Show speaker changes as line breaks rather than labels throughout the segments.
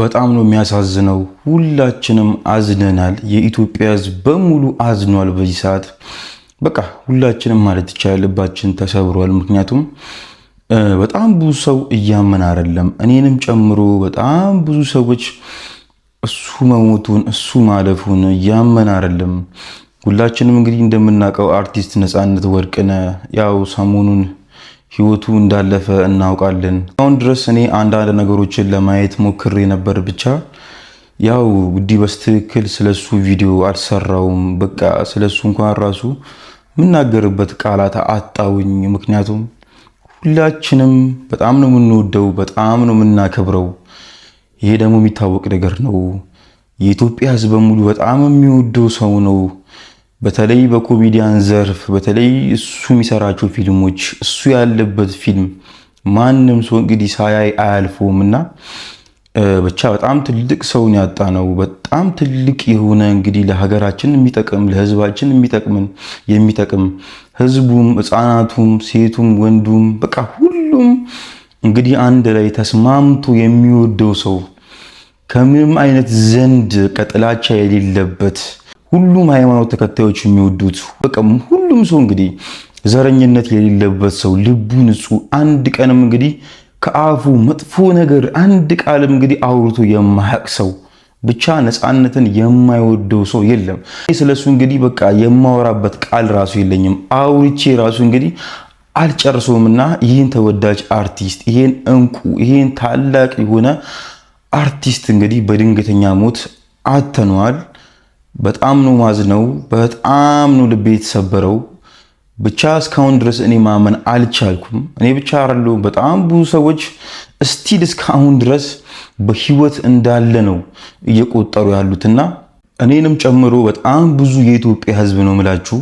በጣም ነው የሚያሳዝነው። ሁላችንም አዝነናል። የኢትዮጵያ ሕዝብ በሙሉ አዝኗል። በዚህ ሰዓት በቃ ሁላችንም ማለት ይቻላል ልባችን ተሰብሯል። ምክንያቱም በጣም ብዙ ሰው እያመን አይደለም፣ እኔንም ጨምሮ በጣም ብዙ ሰዎች እሱ መሞቱን እሱ ማለፉን እያመን አይደለም። ሁላችንም እንግዲህ እንደምናውቀው አርቲስት ነፃነት ወርቅነህ ያው ሰሞኑን ህይወቱ እንዳለፈ እናውቃለን። አሁን ድረስ እኔ አንዳንድ ነገሮችን ለማየት ሞክሬ ነበር። ብቻ ያው ጉዲ በስትክክል ስለሱ ቪዲዮ አልሰራውም። በቃ ስለሱ እንኳን ራሱ የምናገርበት ቃላት አጣውኝ። ምክንያቱም ሁላችንም በጣም ነው የምንወደው፣ በጣም ነው የምናከብረው። ይሄ ደግሞ የሚታወቅ ነገር ነው። የኢትዮጵያ ህዝብ በሙሉ በጣም የሚወደው ሰው ነው። በተለይ በኮሜዲያን ዘርፍ በተለይ እሱ የሚሰራቸው ፊልሞች እሱ ያለበት ፊልም ማንም ሰው እንግዲህ ሳያይ አያልፈውም እና ብቻ በጣም ትልቅ ሰውን ያጣ ነው። በጣም ትልቅ የሆነ እንግዲህ ለሀገራችን የሚጠቅም ለህዝባችን የሚጠቅም ህዝቡም፣ ህፃናቱም፣ ሴቱም፣ ወንዱም በቃ ሁሉም እንግዲህ አንድ ላይ ተስማምቶ የሚወደው ሰው ከምንም አይነት ዘንድ ጥላቻ የሌለበት ሁሉም ሃይማኖት ተከታዮች የሚወዱት በቃ ሁሉም ሰው እንግዲህ ዘረኝነት የሌለበት ሰው ልቡ ንጹህ፣ አንድ ቀንም እንግዲህ ከአፉ መጥፎ ነገር አንድ ቃልም እንግዲህ አውርቶ የማያውቅ ሰው ብቻ ነፃነትን የማይወደው ሰው የለም። ስለሱ እንግዲህ በቃ የማወራበት ቃል ራሱ የለኝም። አውርቼ ራሱ እንግዲህ አልጨርሰውምና ይህን ተወዳጅ አርቲስት ይህን እንቁ ይህን ታላቅ የሆነ አርቲስት እንግዲህ በድንገተኛ ሞት አተነዋል። በጣም ነው ማዝነው። በጣም ነው ልቤ የተሰበረው። ብቻ እስካሁን ድረስ እኔ ማመን አልቻልኩም። እኔ ብቻ አይደለሁም፣ በጣም ብዙ ሰዎች እስቲል እስካሁን ድረስ በህይወት እንዳለ ነው እየቆጠሩ ያሉትና እኔንም ጨምሮ በጣም ብዙ የኢትዮጵያ ህዝብ ነው ምላችሁ።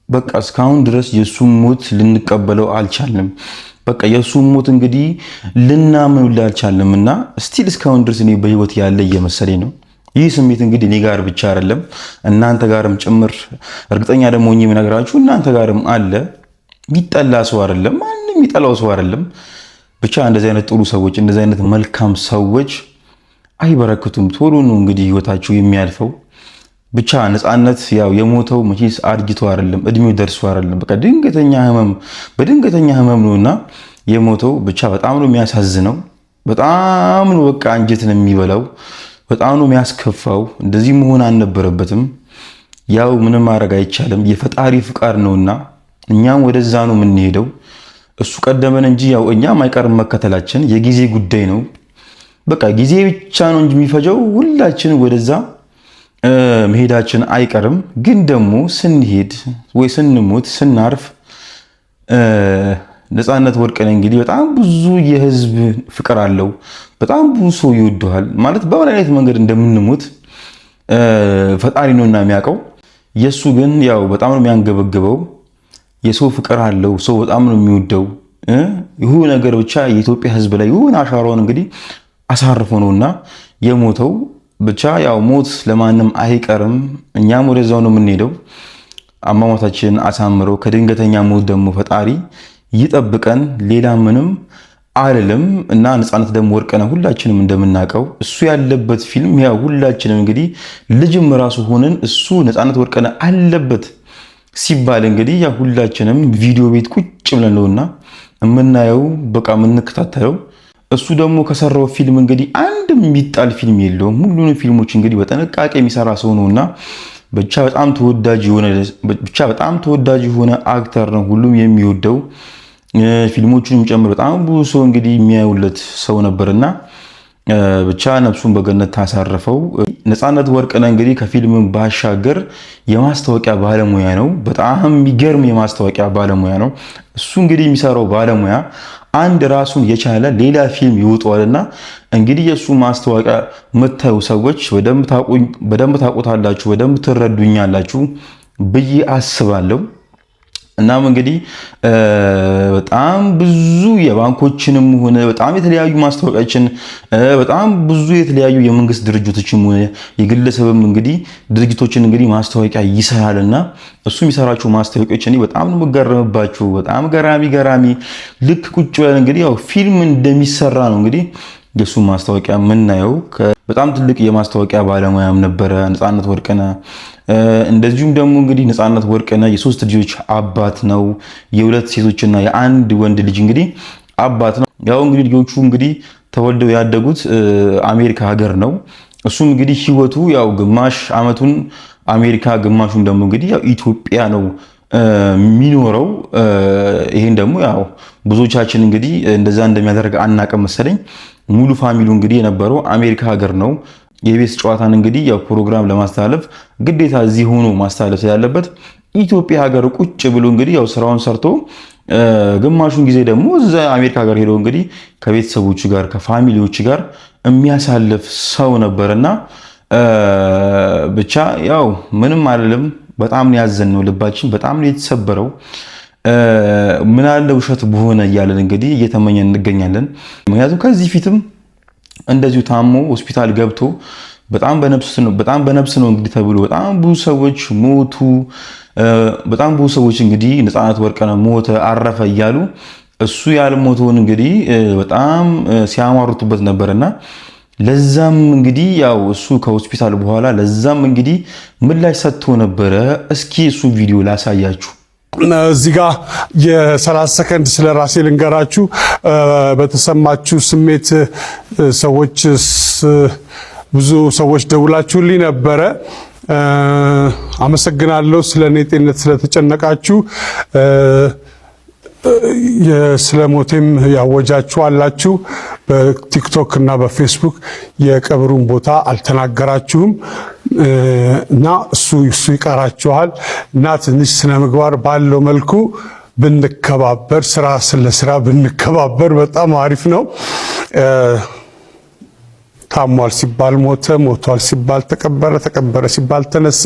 በቃ እስካሁን ድረስ የሱም ሞት ልንቀበለው አልቻልንም። በቃ የሱም ሞት እንግዲህ ልናምኑላ አልቻልንምና እስቲል እስካሁን ድረስ እኔ በህይወት ያለ እየመሰለኝ ነው። ይህ ስሜት እንግዲህ እኔ ጋር ብቻ አይደለም እናንተ ጋርም ጭምር እርግጠኛ ደግሞ ሆኜ የምነግራችሁ እናንተ ጋርም አለ። የሚጠላ ሰው አይደለም፣ ማንም የሚጠላው ሰው አይደለም። ብቻ እንደዚህ አይነት ጥሩ ሰዎች እንደዚህ አይነት መልካም ሰዎች አይበረክቱም። ቶሎ ነው እንግዲህ ህይወታቸው የሚያልፈው። ብቻ ነፃነት ያው የሞተው መቼስ አርጅቶ አይደለም፣ እድሜው ደርሶ አይደለም። በቃ በድንገተኛ ህመም ነውና የሞተው። ብቻ በጣም ነው የሚያሳዝነው። በጣም ነው በቃ አንጀትን የሚበላው። በጣም ነው የሚያስከፋው። እንደዚህ መሆን አልነበረበትም። ያው ምንም ማድረግ አይቻልም። የፈጣሪ ፍቃድ ነውና እኛም ወደዛ ነው የምንሄደው። እሱ ቀደመን እንጂ ያው እኛም አይቀርም መከተላችን፣ የጊዜ ጉዳይ ነው። በቃ ጊዜ ብቻ ነው እንጂ የሚፈጀው። ሁላችን ወደዛ መሄዳችን አይቀርም። ግን ደግሞ ስንሄድ ወይ ስንሞት ስናርፍ ነፃነት ወርቅነህ እንግዲህ በጣም ብዙ የህዝብ ፍቅር አለው። በጣም ብዙ ሰው ይወደዋል። ማለት በምን አይነት መንገድ እንደምንሞት ፈጣሪ ነውና የሚያውቀው። የሱ ግን ያው በጣም ነው የሚያንገበግበው። የሰው ፍቅር አለው። ሰው በጣም ነው የሚወደው። ይሁ ነገር ብቻ የኢትዮጵያ ህዝብ ላይ ይሁን አሻራውን እንግዲህ አሳርፎ ነውና የሞተው። ብቻ ያው ሞት ለማንም አይቀርም። እኛም ወደዛው ነው የምንሄደው። አሟሟታችንን አሳምረው ከድንገተኛ ሞት ደግሞ ፈጣሪ ይጠብቀን። ሌላ ምንም አይደለም። እና ነፃነት ደግሞ ወርቅነህ ሁላችንም እንደምናውቀው እሱ ያለበት ፊልም ያው ሁላችንም እንግዲህ ልጅም ራሱ ሆነን እሱ ነፃነት ወርቅነህ አለበት ሲባል እንግዲህ ያው ሁላችንም ቪዲዮ ቤት ቁጭ ብለን ነውና የምናየው በቃ የምንከታተለው። እሱ ደግሞ ከሰራው ፊልም እንግዲህ አንድም የሚጣል ፊልም የለውም። ሁሉንም ፊልሞች እንግዲህ በጥንቃቄ የሚሰራ ሰው ነውና ብቻ በጣም ተወዳጅ የሆነ አክተር ነው። ሁሉም የሚወደው ፊልሞቹንም ጨምሮ በጣም ብዙ ሰው እንግዲህ የሚያዩለት ሰው ነበርና ብቻ ነፍሱን በገነት ታሳርፈው። ነፃነት ወርቅነህ እንግዲህ ከፊልም ባሻገር የማስታወቂያ ባለሙያ ነው። በጣም የሚገርም የማስታወቂያ ባለሙያ ነው። እሱ እንግዲህ የሚሰራው ባለሙያ አንድ ራሱን የቻለ ሌላ ፊልም ይወጣዋልና እንግዲህ የሱ ማስታወቂያ የምታዩ ሰዎች በደንብ ታውቁታላችሁ፣ በደንብ ትረዱኛላችሁ ብዬ አስባለሁ። እናም እንግዲህ በጣም ብዙ የባንኮችንም ሆነ በጣም የተለያዩ ማስታወቂያችን በጣም ብዙ የተለያዩ የመንግስት ድርጅቶችም ሆነ የግለሰብም እንግዲህ ድርጅቶችን እንግዲህ ማስታወቂያ ይሰራልና እሱ የሚሰራቸው ማስታወቂያዎች እኔ በጣም ነው የምገረምባቸው። በጣም ገራሚ ልክ ቁጭ ብለን እንግዲህ ያው ፊልም እንደሚሰራ ነው እንግዲህ የሱ ማስታወቂያ የምናየው። በጣም ትልቅ የማስታወቂያ ባለሙያም ነበረ ነፃነት ወርቅነህ። እንደዚሁም ደግሞ እንግዲህ ነፃነት ወርቅነህ የሶስት ልጆች አባት ነው። የሁለት ሴቶችና የአንድ ወንድ ልጅ እንግዲህ አባት ነው። ያው እንግዲህ ልጆቹ እንግዲህ ተወልደው ያደጉት አሜሪካ ሀገር ነው። እሱም እንግዲህ ህይወቱ ያው ግማሽ አመቱን አሜሪካ ግማሹን ደግሞ እንግዲህ ያው ኢትዮጵያ ነው የሚኖረው። ይሄን ደግሞ ያው ብዙዎቻችን እንግዲህ እንደዛ እንደሚያደርግ አናውቅም መሰለኝ። ሙሉ ፋሚሉ እንግዲህ የነበረው አሜሪካ ሀገር ነው። የቤት ጨዋታን እንግዲህ ያው ፕሮግራም ለማስተላለፍ ግዴታ እዚህ ሆኖ ማስተላለፍ ስላለበት ኢትዮጵያ ሀገር ቁጭ ብሎ እንግዲህ ያው ስራውን ሰርቶ ግማሹን ጊዜ ደግሞ እዛ አሜሪካ ሀገር ሄዶ እንግዲህ ከቤተሰቦቹ ጋር ከፋሚሊዎቹ ጋር የሚያሳልፍ ሰው ነበርና ብቻ ያው ምንም አይደለም። በጣም ነው ያዘነው፣ ልባችን በጣም ነው የተሰበረው። ምን አለ ውሸት በሆነ እያለን እንግዲህ እየተመኘን እንገኛለን። ምክንያቱም ከዚህ ፊትም እንደዚሁ ታሞ ሆስፒታል ገብቶ በጣም በነፍስ ነው እንግዲህ ተብሎ በጣም ብዙ ሰዎች ሞቱ። በጣም ብዙ ሰዎች እንግዲህ ነፃነት ወርቅነህ ሞተ፣ አረፈ እያሉ እሱ ያልሞተውን እንግዲህ በጣም ሲያማሩትበት ነበርና ለዛም እንግዲህ ያው እሱ ከሆስፒታል በኋላ ለዛም እንግዲህ ምላሽ ሰጥቶ ነበረ። እስኪ እሱ ቪዲዮ ላሳያችሁ።
እዚህ ጋር የ30 ሰከንድ ስለ ራሴ ልንገራችሁ። በተሰማችሁ ስሜት ሰዎች ብዙ ሰዎች ደውላችሁልኝ ነበረ። አመሰግናለሁ። ስለ እኔ ጤንነት ስለተጨነቃችሁ ስለ ሞቴም ያወጃችሁ አላችሁ። በቲክቶክ እና በፌስቡክ የቀብሩን ቦታ አልተናገራችሁም እና እሱ ይቀራችኋል እና ትንሽ ስነ ምግባር ባለው መልኩ ብንከባበር፣ ስራ ስለ ስራ ብንከባበር በጣም አሪፍ ነው። ታሟል ሲባል ሞተ፣ ሞቷል ሲባል ተቀበረ፣ ተቀበረ ሲባል ተነሳ።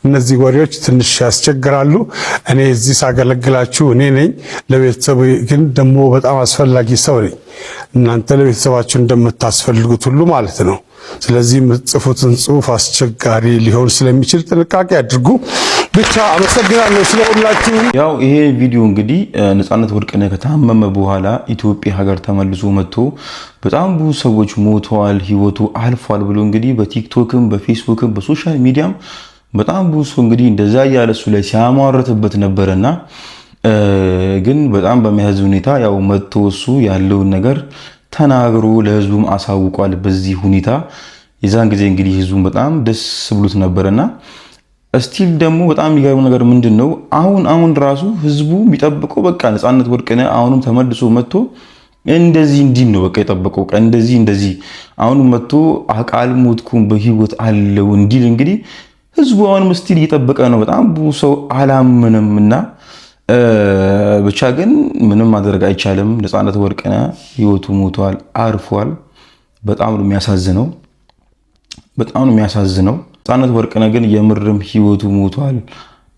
እነዚህ ወሬዎች ትንሽ ያስቸግራሉ። እኔ እዚህ ሳገለግላችሁ እኔ ነኝ፣ ለቤተሰቡ ግን ደግሞ በጣም አስፈላጊ ሰው ነኝ። እናንተ ለቤተሰባችሁ እንደምታስፈልጉት ሁሉ ማለት ነው። ስለዚህ የምትጽፉትን ጽሁፍ አስቸጋሪ ሊሆን ስለሚችል ጥንቃቄ አድርጉ። ብቻ አመሰግናለሁ ስለሁላችሁ።
ያው ይሄ ቪዲዮ እንግዲህ ነፃነት ወርቅነህ ከታመመ በኋላ ኢትዮጵያ ሀገር ተመልሶ መጥቶ በጣም ብዙ ሰዎች ሞተዋል፣ ህይወቱ አልፏል ብሎ እንግዲህ በቲክቶክም በፌስቡክም በሶሻል ሚዲያም በጣም ብዙ ሰው እንግዲህ እንደዛ ያለ እሱ ላይ ሲያማረትበት ነበርና ግን በጣም በሚያሳዝን ሁኔታ ያው መጥቶ እሱ ያለውን ነገር ተናግሮ ለህዝቡም አሳውቋል። በዚህ ሁኔታ የዛን ጊዜ እንግዲህ ህዝቡም በጣም ደስ ብሎት ነበርና እስቲል ደግሞ በጣም የሚገርም ነገር ምንድነው አሁን ራሱ ህዝቡ የሚጠብቀው በቃ ነፃነት ወርቅነህ አሁንም ተመልሶ መጥቶ እንደዚህ እንዲህ ነው በቃ የጠበቀው ቀን እንደዚህ አሁን መጥቶ አልሞትኩም በህይወት አለው እንዲል እንግዲህ ህዝቡ አሁንም እስቲል እየጠበቀ ነው። በጣም ብዙ ሰው አላመነምና ብቻ ግን ምንም ማድረግ አይቻልም። ነፃነት ወርቅነህ ህይወቱ ሞቷል፣ አርፏል። በጣም ነው የሚያሳዝነው። ነፃነት ወርቅነህ ግን የምርም ህይወቱ ሞቷል፣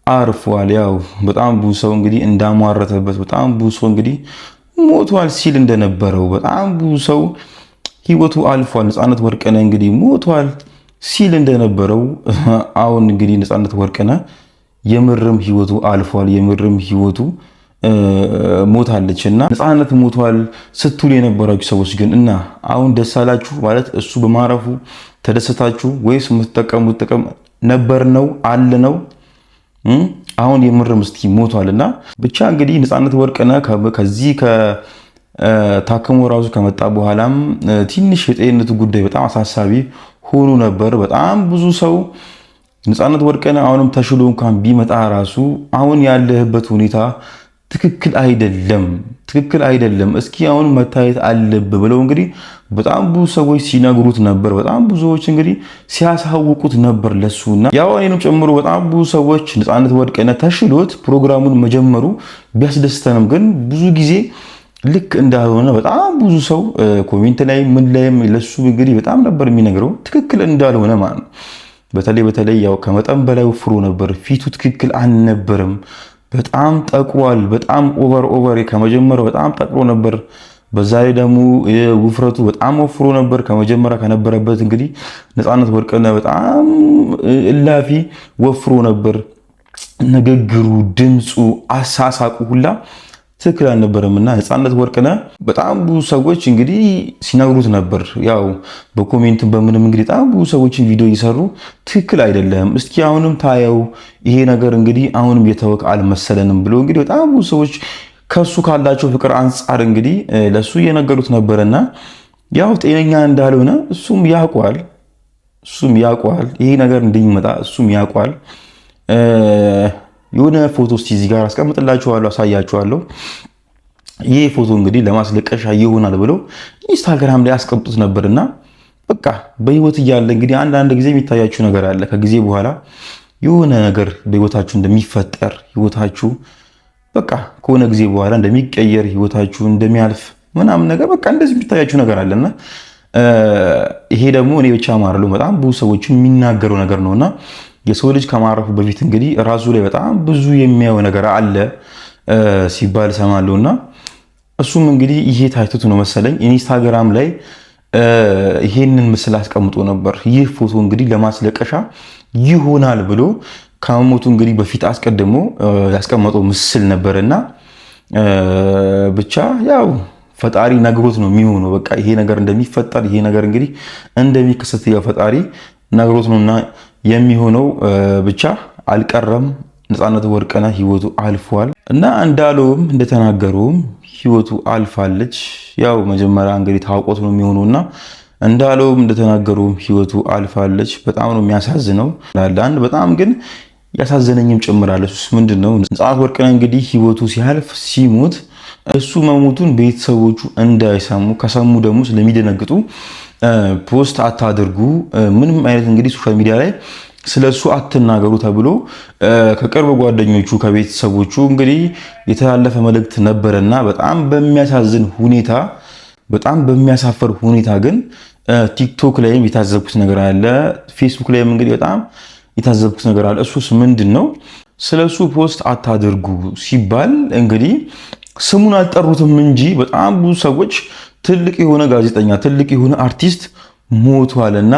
አርፏል። ያው በጣም ብዙ ሰው እንግዲህ እንዳሟረተበት፣ በጣም ብዙ ሰው እንግዲህ ሞቷል ሲል እንደነበረው፣ በጣም ብዙ ሰው ህይወቱ አልፏል፣ ነፃነት ወርቅነህ እንግዲህ ሞቷል ሲል እንደነበረው አሁን እንግዲህ ነፃነት ወርቅነህ የምርም ህይወቱ አልፏል። የምርም ህይወቱ ሞታለችና ነፃነት ሞቷል ስትሉ የነበራችሁ ሰዎች ግን እና አሁን ደስ አላችሁ ማለት እሱ በማረፉ ተደሰታችሁ ወይስ የምትጠቀሙት ጥቅም ነበር ነው አለ ነው? አሁን የምርም እስቲ ሞቷልና ብቻ እንግዲህ ነፃነት ወርቅነህ ከዚህ ከታከሙ ራሱ ከመጣ በኋላም ትንሽ የጤንነቱ ጉዳይ በጣም አሳሳቢ ሆኖ ነበር። በጣም ብዙ ሰው ነፃነት ወርቅነህ አሁንም ተሽሎ እንኳን ቢመጣ ራሱ አሁን ያለህበት ሁኔታ ትክክል አይደለም፣ እስኪ አሁን መታየት አለብህ ብለው እንግዲህ በጣም ብዙ ሰዎች ሲነግሩት ነበር። በጣም ብዙዎች እንግዲህ ሲያሳውቁት ነበር ለሱና ያው እኔንም ጨምሮ በጣም ብዙ ሰዎች ነፃነት ወርቅነህ ተሽሎት ፕሮግራሙን መጀመሩ ቢያስደስተንም ግን ብዙ ጊዜ ልክ እንዳልሆነ በጣም ብዙ ሰው ኮሜንት ላይ ምን ላይም ለሱ እንግዲህ በጣም ነበር የሚነግረው ትክክል እንዳልሆነ ማለት ነው። በተለይ ያው ከመጠን በላይ ወፍሮ ነበር። ፊቱ ትክክል አልነበረም። በጣም ጠቁሯል። በጣም ኦቨር ከመጀመሪያው በጣም ጠቅሮ ነበር። በዛ ላይ ደግሞ ውፍረቱ በጣም ወፍሮ ነበር ከመጀመሪያ ከነበረበት። እንግዲህ ነፃነት ወርቅነህ በጣም እላፊ ወፍሮ ነበር። ንግግሩ፣ ድምፁ፣ አሳሳቁ ሁላ ትክክል አልነበረም እና ነፃነት ወርቅነህ በጣም ብዙ ሰዎች እንግዲህ ሲነግሩት ነበር። ያው በኮሜንት በምንም እንግዲህ በጣም ብዙ ሰዎችን ቪዲዮ እየሰሩ ትክክል አይደለም፣ እስኪ አሁንም ታየው ይሄ ነገር እንግዲህ አሁንም የተወቅ አልመሰለንም ብሎ እንግዲህ በጣም ብዙ ሰዎች ከሱ ካላቸው ፍቅር አንጻር እንግዲህ ለሱ እየነገሩት ነበርና ያው ጤነኛ እንዳልሆነ እሱም ያውቋል። ይሄ ነገር እንደሚመጣ እሱም ያውቋል። የሆነ ፎቶ እስቲ እዚህ ጋር አስቀምጥላችኋለሁ፣ አሳያችኋለሁ። ይህ ፎቶ እንግዲህ ለማስለቀሻ ይሆናል ብለው ኢንስታግራም ላይ አስቀምጡት ነበርና በቃ በህይወት እያለ እንግዲህ አንዳንድ ጊዜ የሚታያችሁ ነገር አለ። ከጊዜ በኋላ የሆነ ነገር በህይወታችሁ እንደሚፈጠር ህይወታችሁ በቃ ከሆነ ጊዜ በኋላ እንደሚቀየር ህይወታችሁ እንደሚያልፍ ምናምን ነገር በቃ እንደዚህ የሚታያችሁ ነገር አለና ይሄ ደግሞ እኔ ብቻ ማረሉ በጣም ብዙ ሰዎች የሚናገረው ነገር ነውና የሰው ልጅ ከማረፉ በፊት እንግዲህ ራሱ ላይ በጣም ብዙ የሚያየው ነገር አለ ሲባል ሰማለሁና እሱም እንግዲህ ይሄ ታይቶት ነው መሰለኝ ኢንስታግራም ላይ ይሄንን ምስል አስቀምጦ ነበር። ይህ ፎቶ እንግዲህ ለማስለቀሻ ይሆናል ብሎ ከመሞቱ እንግዲህ በፊት አስቀድሞ ያስቀመጠው ምስል ነበርና ብቻ ያው ፈጣሪ ነግሮት ነው የሚሆነው። በቃ ይሄ ነገር እንደሚፈጠር ይሄ ነገር እንግዲህ እንደሚከሰት ያው ፈጣሪ ነግሮት ነውና የሚሆነው ብቻ አልቀረም። ነፃነት ወርቅነህ ህይወቱ አልፏል እና እንዳለውም እንደተናገረውም ህይወቱ አልፋለች። ያው መጀመሪያ እንግዲህ ታውቆት ነው የሚሆነውና እንዳለውም እንደተናገረውም ህይወቱ አልፋለች። በጣም ነው የሚያሳዝነው። አንድ በጣም ግን ያሳዘነኝም ጭምራል። እሱስ ምንድነው? ነፃነት ወርቅነህ እንግዲህ ህይወቱ ሲያልፍ ሲሞት እሱ መሞቱን ቤተሰቦቹ እንዳይሰሙ ከሰሙ ደግሞ ስለሚደነግጡ ፖስት አታድርጉ፣ ምንም አይነት እንግዲህ ሶሻል ሚዲያ ላይ ስለሱ አትናገሩ ተብሎ ከቅርብ ጓደኞቹ ከቤተሰቦቹ እንግዲህ የተላለፈ መልእክት ነበረና በጣም በሚያሳዝን ሁኔታ በጣም በሚያሳፈር ሁኔታ ግን ቲክቶክ ላይም የታዘብኩት ነገር አለ፣ ፌስቡክ ላይም እንግዲህ በጣም የታዘብኩት ነገር አለ። እሱስ ምንድነው? ስለሱ ፖስት አታድርጉ ሲባል እንግዲህ ስሙን አልጠሩትም እንጂ በጣም ብዙ ሰዎች ትልቅ የሆነ ጋዜጠኛ ትልቅ የሆነ አርቲስት ሞቷልና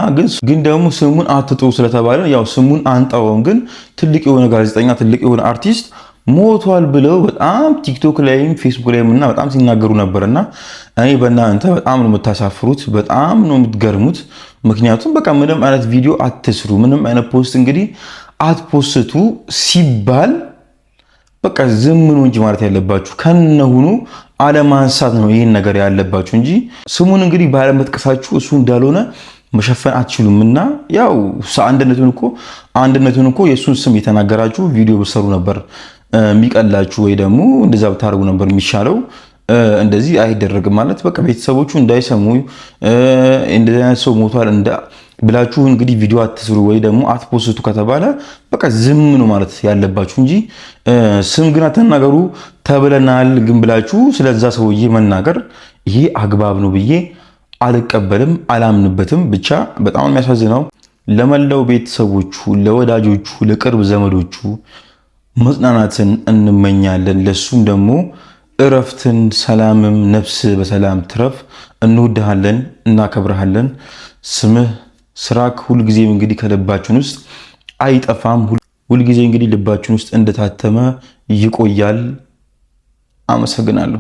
ግን ደግሞ ስሙን አትጥሩ ስለተባለ ያው ስሙን አንጣውም፣ ግን ትልቅ የሆነ ጋዜጠኛ ትልቅ የሆነ አርቲስት ሞቷል ብለው በጣም ቲክቶክ ላይም ፌስቡክ ላይም እና በጣም ሲናገሩ ነበርና እኔ በእናንተ በጣም ነው የምታሳፍሩት፣ በጣም ነው የምትገርሙት። ምክንያቱም በቃ ምንም አይነት ቪዲዮ አትስሩ፣ ምንም አይነት ፖስት እንግዲህ አትፖስቱ ሲባል በቃ ዝም ነው እንጂ ማለት ያለባችሁ ከነሁኑ አለማንሳት ነው ይሄን ነገር ያለባችሁ እንጂ ስሙን እንግዲህ ባለመጥቀሳችሁ እሱ እንዳልሆነ መሸፈን አትችሉምና ያው አንድነቱን እኮ የሱን ስም የተናገራችሁ ቪዲዮ ብትሰሩ ነበር የሚቀላችሁ፣ ወይ ደግሞ እንደዛ ብታደርጉ ነበር የሚሻለው። እንደዚህ አይደረግም ማለት በቃ ቤተሰቦቹ እንዳይሰሙ እንደዚህ አይነት ሰው ሞቷል ብላችሁ እንግዲህ ቪዲዮ አትስሩ ወይ ደግሞ አትፖስቱ ከተባለ በቃ ዝም ነው ማለት ያለባችሁ እንጂ ስም ግን አትናገሩ ተብለናል ግን ብላችሁ ስለዛ ሰውዬ መናገር ይሄ አግባብ ነው ብዬ አልቀበልም፣ አላምንበትም። ብቻ በጣም የሚያሳዝነው ለመላው ቤተሰቦቹ፣ ለወዳጆቹ፣ ለቅርብ ዘመዶቹ መጽናናትን እንመኛለን። ለሱም ደግሞ እረፍትን፣ ሰላምም፣ ነፍስ በሰላም ትረፍ። እንወድሃለን፣ እናከብረሃለን። ስምህ ስራክ ሁልጊዜም እንግዲህ ከልባችን ውስጥ አይጠፋም። ሁልጊዜ እንግዲህ ልባችን ውስጥ እንደታተመ ይቆያል። አመሰግናለሁ።